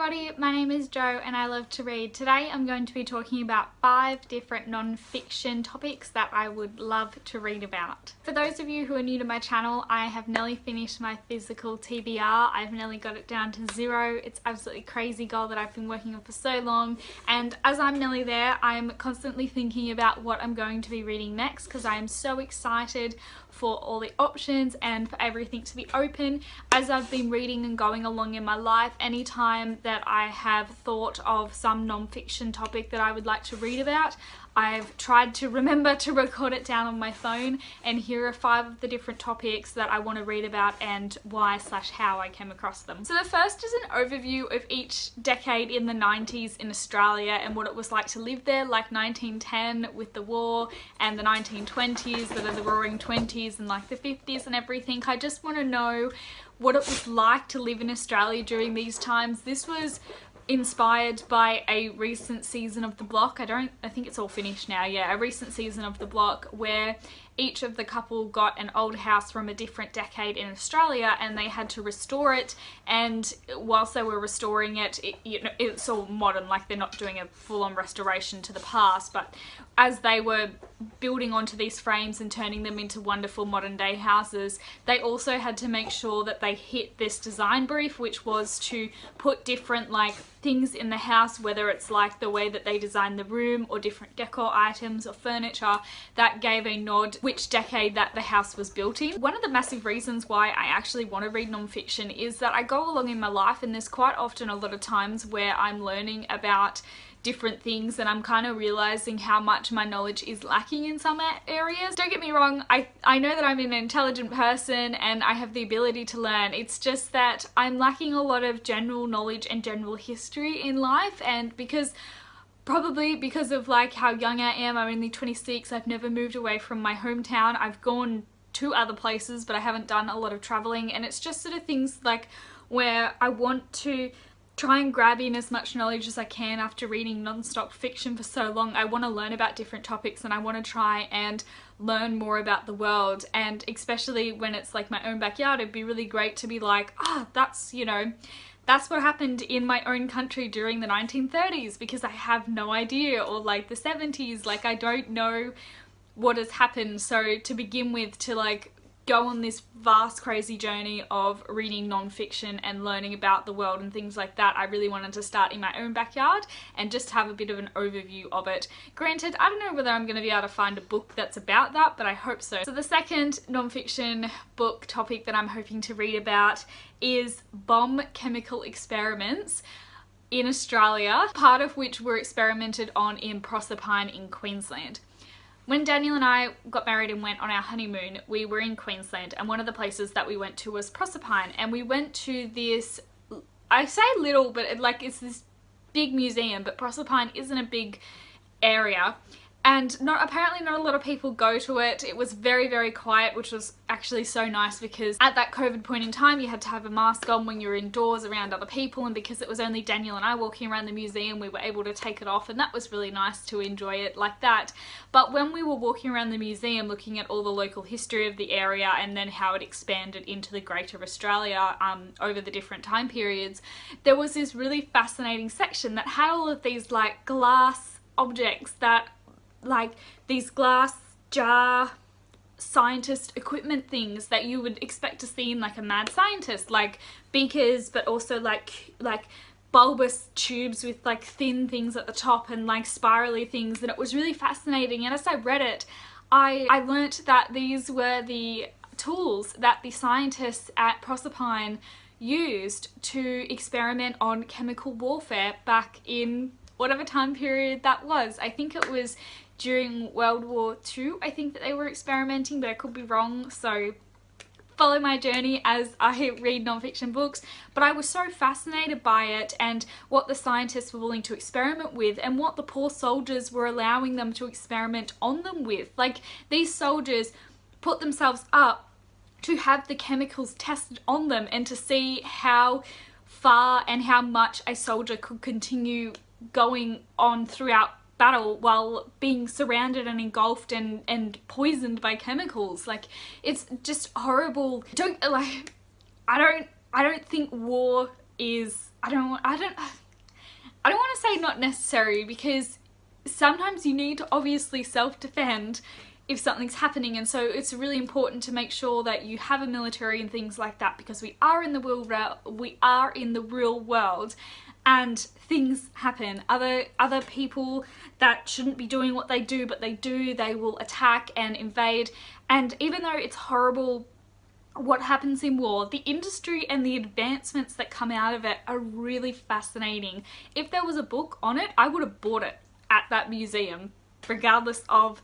everybody, my name is Jo and I love to read. Today I'm going to be talking about 5 different non-fiction topics that I would love to read about. For those of you who are new to my channel, I have nearly finished my physical TBR. I've nearly got it down to 0. It's absolutely crazy goal that I've been working on for so long, and as I'm nearly there, I'm constantly thinking about what I'm going to be reading next because I am so excited for all the options and for everything to be open. As I've been reading and going along in my life, anytime that I have thought of some non-fiction topic that I would like to read about, I've tried to remember to record it down on my phone, and here are 5 of the different topics that I want to read about and why/how I came across them. So the first is an overview of each decade in the 90s in Australia and what it was like to live there, like 1910 with the war, and the 1920s that are the roaring 20s, and like the 50s and everything. I just want to know what it was like to live in Australia during these times. This was inspired by a recent season of The Block. I think it's all finished now, yeah, a recent season of The Block where each of the couple got an old house from a different decade in Australia and they had to restore it, and whilst they were restoring it, it's all modern, like they're not doing a full-on restoration to the past, but as they were building onto these frames and turning them into wonderful modern day houses, they also had to make sure that they hit this design brief, which was to put different like things in the house, whether it's like the way that they designed the room or different decor items or furniture that gave a nod which decade that the house was built in. One of the massive reasons why I actually want to read non-fiction is that I go along in my life and there's quite often a lot of times where I'm learning about different things and I'm kind of realizing how much my knowledge is lacking in some areas. Don't get me wrong, I know that I'm an intelligent person and I have the ability to learn. It's just that I'm lacking a lot of general knowledge and general history in life, and probably because of like how young I am, I'm only 26, I've never moved away from my hometown. I've gone to other places but I haven't done a lot of traveling, and it's just sort of things like where I want to try and grab in as much knowledge as I can after reading non-stop fiction for so long. I want to learn about different topics and I want to try and learn more about the world, and especially when it's like my own backyard, it'd be really great to be like, that's, you know, that's what happened in my own country during the 1930s, because I have no idea, or like the 70s, like I don't know what has happened. So to begin with, to like go on this vast crazy journey of reading non-fiction and learning about the world and things like that, I really wanted to start in my own backyard and just have a bit of an overview of it. Granted, I don't know whether I'm going to be able to find a book that's about that, but I hope so. So the second non-fiction book topic that I'm hoping to read about is bomb chemical experiments in Australia, part of which were experimented on in Proserpine in Queensland. When Daniel and I got married and went on our honeymoon, we were in Queensland, and one of the places that we went to was Proserpine, and we went to this, I say little, but it's this big museum, but Proserpine isn't a big area, and apparently not a lot of people go to it. It was very, very quiet, which was actually so nice because at that COVID point in time you had to have a mask on when you were indoors around other people, and because it was only Daniel and I walking around the museum, we were able to take it off, and that was really nice to enjoy it like that. But when we were walking around the museum looking at all the local history of the area and then how it expanded into the Greater Australia over the different time periods, there was this really fascinating section that had all of these like glass objects that, like these glass jar scientist equipment things that you would expect to see in like a mad scientist, like beakers, but also like bulbous tubes with like thin things at the top and like spirally things, and it was really fascinating. And as I read it, I learnt that these were the tools that the scientists at Proserpine used to experiment on chemical warfare back in whatever time period that was. I think it was during World War II, I think that they were experimenting, but I could be wrong, so follow my journey as I read non-fiction books. But I was so fascinated by it and what the scientists were willing to experiment with and what the poor soldiers were allowing them to experiment on them with. Like, these soldiers put themselves up to have the chemicals tested on them and to see how far and how much a soldier could continue going on throughout battle while being surrounded and engulfed and poisoned by chemicals. Like, it's just horrible. I don't think war is I don't want to say not necessary, because sometimes you need to obviously self-defend if something's happening, and so it's really important to make sure that you have a military and things like that, because we are in the real world and things happen. Other people that shouldn't be doing what they do, but they do, they will attack and invade. And even though it's horrible what happens in war, the industry and the advancements that come out of it are really fascinating. If there was a book on it, I would have bought it at that museum, regardless of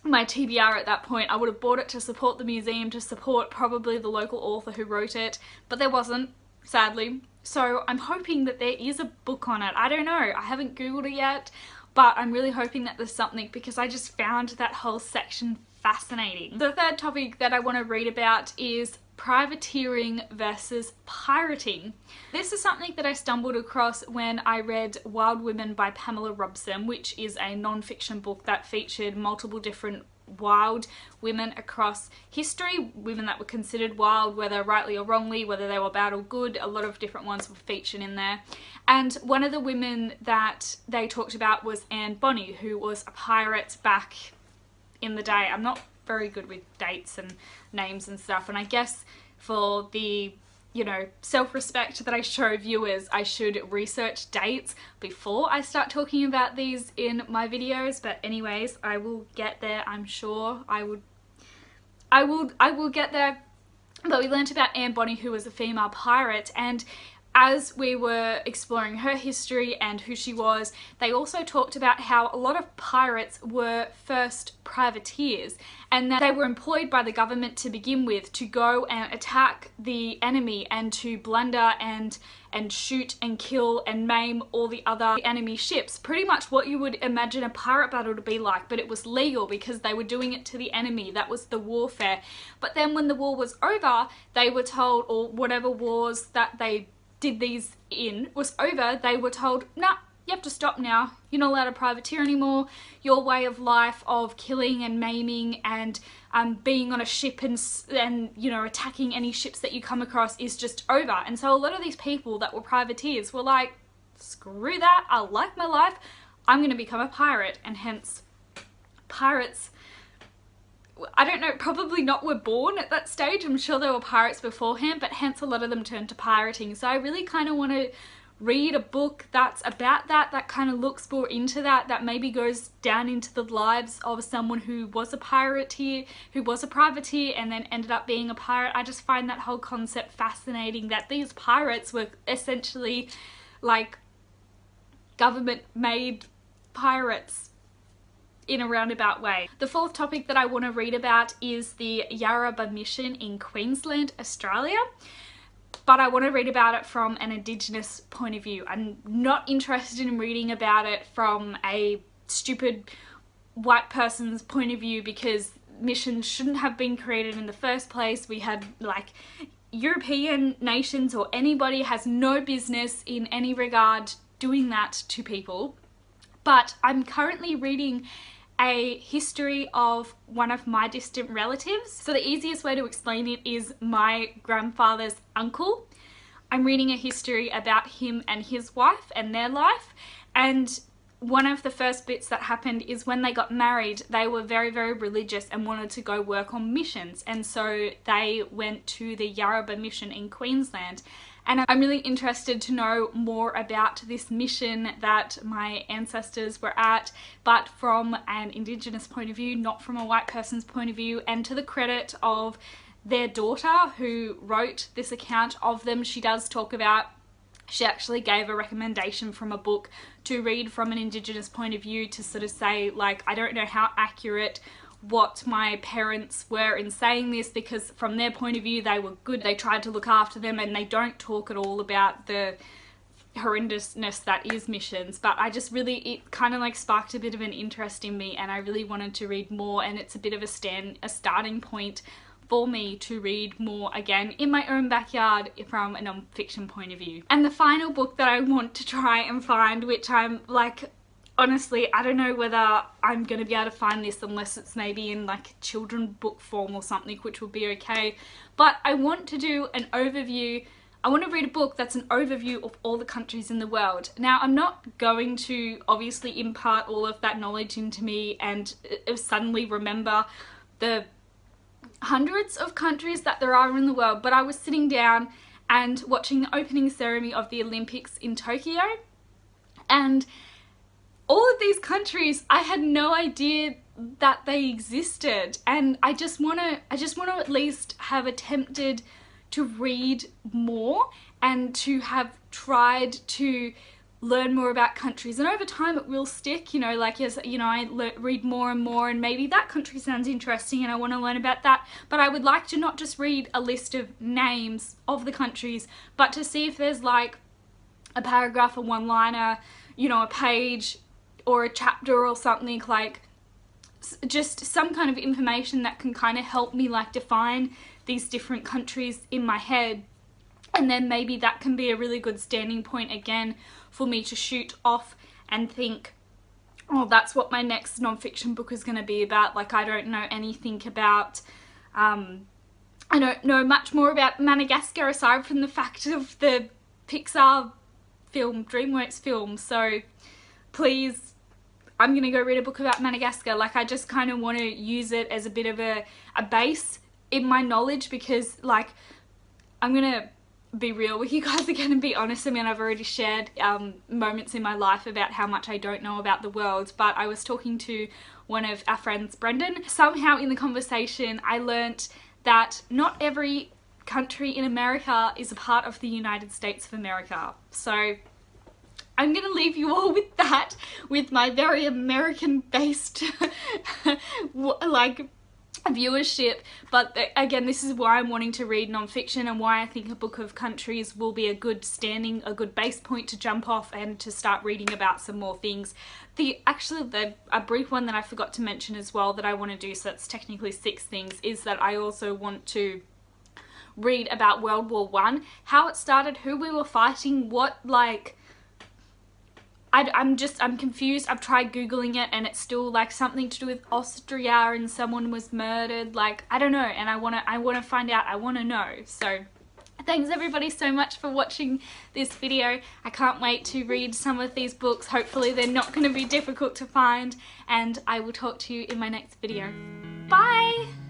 my TBR at that point. I would have bought it to support the museum, to support probably the local author who wrote it, but there wasn't, sadly. So I'm hoping that there is a book on it. I don't know, I haven't googled it yet, but I'm really hoping that there's something, because I just found that whole section fascinating. The third topic that I want to read about is privateering versus pirating. This is something that I stumbled across when I read Wild Women by Pamela Robson, which is a non-fiction book that featured multiple different wild women across history, women that were considered wild, whether rightly or wrongly, whether they were bad or good. A lot of different ones were featured in there. And one of the women that they talked about was Anne Bonny, who was a pirate back in the day. I'm not very good with dates and names and stuff, and I guess for the, you know, self-respect that I show viewers, I should research dates before I start talking about these in my videos. But anyways, I will get there. I'm sure I will get there. But we learnt about Anne Bonny, who was a female pirate, and as we were exploring her history and who she was, they also talked about how a lot of pirates were first privateers, and that they were employed by the government to begin with to go and attack the enemy and to plunder and shoot and kill and maim all the other enemy ships. Pretty much what you would imagine a pirate battle to be like, but it was legal because they were doing it to the enemy. That was the warfare. But then when the war was over, they were told, or whatever wars that they did these in was over, they were told, nah, you have to stop now. You're not allowed to privateer anymore. Your way of life of killing and maiming and being on a ship and you know, attacking any ships that you come across is just over. And so a lot of these people that were privateers were like, screw that, I like my life, I'm going to become a pirate. And hence pirates, I don't know, probably not were born at that stage. I'm sure there were pirates beforehand, but hence a lot of them turned to pirating. So I really kind of want to read a book that's about that kind of looks more into that maybe goes down into the lives of someone who was a pirateer, who was a privateer and then ended up being a pirate. I just find that whole concept fascinating, that these pirates were essentially like government-made pirates in a roundabout way. The fourth topic that I want to read about is the Yarrabah Mission in Queensland, Australia. But I want to read about it from an Indigenous point of view. I'm not interested in reading about it from a stupid white person's point of view, because missions shouldn't have been created in the first place. We had like European nations or anybody has no business in any regard doing that to people. But I'm currently reading a history of one of my distant relatives. So the easiest way to explain it is my grandfather's uncle. I'm reading a history about him and his wife and their life, and one of the first bits that happened is when they got married, they were very, very religious and wanted to go work on missions, and so they went to the Yarrabah Mission in Queensland. And I'm really interested to know more about this mission that my ancestors were at, but from an Indigenous point of view, not from a white person's point of view. And to the credit of their daughter who wrote this account of them, she does talk about, she actually gave a recommendation from a book to read from an Indigenous point of view, to sort of say, like, I don't know how accurate what my parents were in saying this, because from their point of view they were good, they tried to look after them, and they don't talk at all about the horrendousness that is missions. But I just really, it kind of like sparked a bit of an interest in me, and I really wanted to read more, and it's a bit of a starting point for me to read more again in my own backyard from a non-fiction point of view. And the final book that I want to try and find, which I'm like, honestly, I don't know whether I'm going to be able to find this unless it's maybe in like children's book form or something, which would be okay. But I want to do an overview I want to read a book that's an overview of all the countries in the world. Now, I'm not going to obviously impart all of that knowledge into me and suddenly remember the hundreds of countries that there are in the world, but I was sitting down and watching the opening ceremony of the Olympics in Tokyo, and all of these countries, I had no idea that they existed, and I just want to at least have attempted to read more and to have tried to learn more about countries, and over time it will stick, you know, like, as you know, I read more and more, and maybe that country sounds interesting and I want to learn about that. But I would like to not just read a list of names of the countries, but to see if there's like a paragraph, a one-liner, you know, a page or a chapter or something, like just some kind of information that can kind of help me like define these different countries in my head. And then maybe that can be a really good standing point again for me to shoot off and think, oh, that's what my next non-fiction book is going to be about. Like, I don't know anything about, I don't know much more about Madagascar aside from the fact of the Pixar film, DreamWorks film. So please, I'm going to go read a book about Madagascar. Like, I just kind of want to use it as a bit of a base in my knowledge, because like, I'm going to be real with you guys again and be honest. I mean, I've already shared moments in my life about how much I don't know about the world, but I was talking to one of our friends, Brendan. Somehow in the conversation I learnt that not every country in America is a part of the United States of America. So I'm gonna leave you all with that, with my very American based like viewership. But again, this is why I'm wanting to read non-fiction, and why I think a book of countries will be a good base point to jump off and to start reading about some more things. A brief one that I forgot to mention as well that I want to do, so that's technically 6 things, is that I also want to read about World War I, how it started, who we were fighting, what, like, I'm confused. I've tried Googling it and it's still like something to do with Austria and someone was murdered. Like, I don't know, and I wanna find out, I wanna know. So thanks everybody so much for watching this video. I can't wait to read some of these books. Hopefully they're not gonna be difficult to find, and I will talk to you in my next video. Bye!